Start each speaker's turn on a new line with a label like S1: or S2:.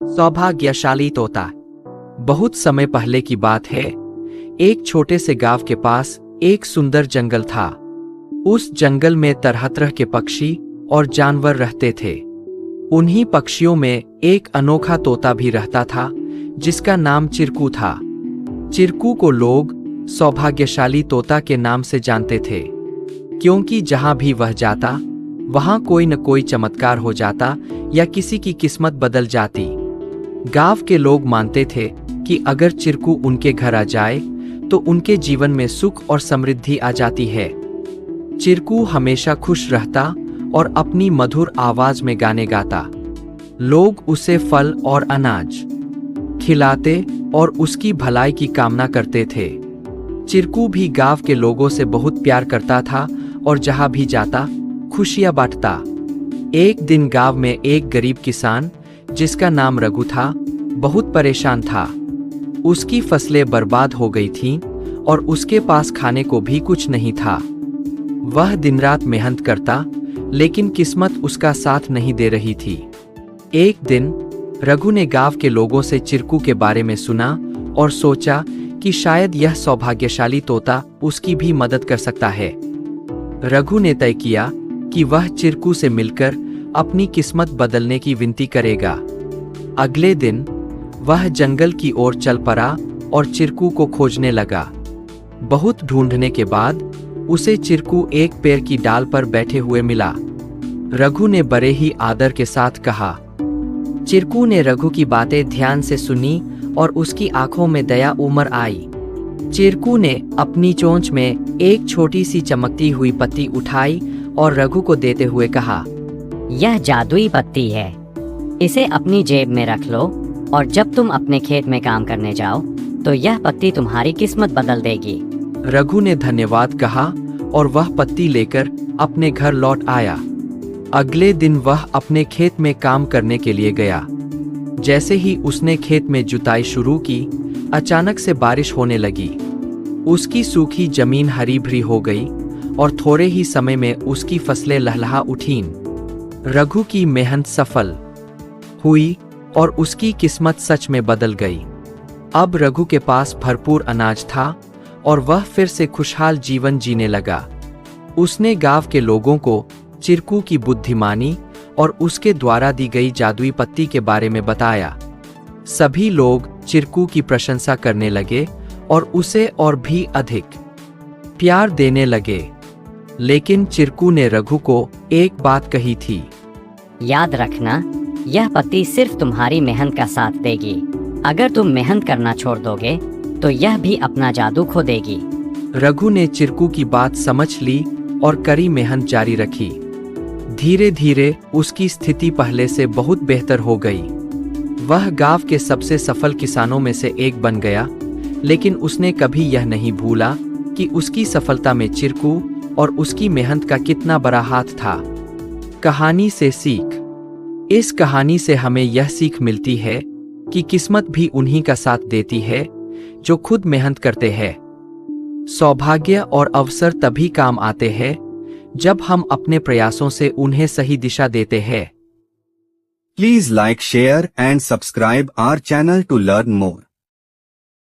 S1: सौभाग्यशाली तोता। बहुत समय पहले की बात है। एक छोटे से गांव के पास एक सुंदर जंगल था। उस जंगल में तरह तरह के पक्षी और जानवर रहते थे। उन्हीं पक्षियों में एक अनोखा तोता भी रहता था जिसका नाम चिरकू था। चिरकू को लोग सौभाग्यशाली तोता के नाम से जानते थे, क्योंकि जहां भी वह जाता वहां कोई न कोई चमत्कार हो जाता या किसी की किस्मत बदल जाती। गांव के लोग मानते थे कि अगर चिरकू उनके घर आ जाए तो उनके जीवन में सुख और समृद्धि आ जाती है। चिरकू हमेशा खुश रहता और अपनी मधुर आवाज में गाने गाता। लोग उसे फल और अनाज खिलाते और उसकी भलाई की कामना करते थे। चिरकू भी गांव के लोगों से बहुत प्यार करता था और जहां भी जाता खुशियां बांटता। एक दिन गांव में एक गरीब किसान जिसका नाम रघु था बहुत परेशान था। उसकी फसलें बर्बाद हो गई थीं और उसके पास खाने को भी कुछ नहीं था। वह दिन रात मेहनत करता, लेकिन किस्मत उसका साथ नहीं दे रही थी। एक दिन रघु ने गांव के लोगों से चिरकू के बारे में सुना और सोचा कि शायद यह सौभाग्यशाली तोता उसकी भी मदद कर सकता है। रघु ने तय किया कि वह चिरकू से मिलकर अपनी किस्मत बदलने की विनती करेगा। अगले दिन वह जंगल की ओर चल पड़ा और चिरकू को खोजने लगा। बहुत ढूंढने के बाद उसे चिरकू एक पेड़ की डाल पर बैठे हुए मिला। रघु ने बड़े ही आदर के साथ कहा। चिरकू ने रघु की बातें ध्यान से सुनी और उसकी आंखों में दया उमड़ आई। चिरकू ने अपनी चोंच में एक छोटी सी चमकती हुई पत्ती उठाई और रघु को देते हुए कहा,
S2: यह जादुई पत्ती है, इसे अपनी जेब में रख लो और जब तुम अपने खेत में काम करने जाओ तो यह पत्ती तुम्हारी किस्मत बदल देगी।
S1: रघु ने धन्यवाद कहा और वह पत्ती लेकर अपने घर लौट आया। अगले दिन वह अपने खेत में काम करने के लिए गया। जैसे ही उसने खेत में जुताई शुरू की, अचानक से बारिश होने लगी। उसकी सूखी जमीन हरी भरी हो गई और थोड़े ही समय में उसकी फसलें लहलहा उठीं। रघु की मेहनत सफल हुई और उसकी किस्मत सच में बदल गई। अब रघु के पास भरपूर अनाज था और वह फिर से खुशहाल जीवन जीने लगा। उसने गांव के लोगों को चिरकू की बुद्धिमानी और उसके द्वारा दी गई जादुई पत्ती के बारे में बताया। सभी लोग चिरकू की प्रशंसा करने लगे और उसे और भी अधिक प्यार देने लगे। लेकिन चिरकू ने रघु को एक बात कही थी,
S2: याद रखना, यह पत्ती सिर्फ तुम्हारी मेहनत का साथ देगी। अगर तुम मेहनत करना छोड़ दोगे तो यह भी अपना जादू खो देगी।
S1: रघु ने चिरकू की बात समझ ली और कड़ी मेहनत जारी रखी। धीरे धीरे उसकी स्थिति पहले से बहुत बेहतर हो गई। वह गांव के सबसे सफल किसानों में से एक बन गया। लेकिन उसने कभी यह नहीं भूला कि उसकी सफलता में चिरकू और उसकी मेहनत का कितना बड़ा हाथ था। कहानी से सीख। इस कहानी से हमें यह सीख मिलती है कि किस्मत भी उन्हीं का साथ देती है जो खुद मेहनत करते हैं। सौभाग्य और अवसर तभी काम आते हैं जब हम अपने प्रयासों से उन्हें सही दिशा देते हैं।
S3: Please like, share and subscribe our channel to learn more.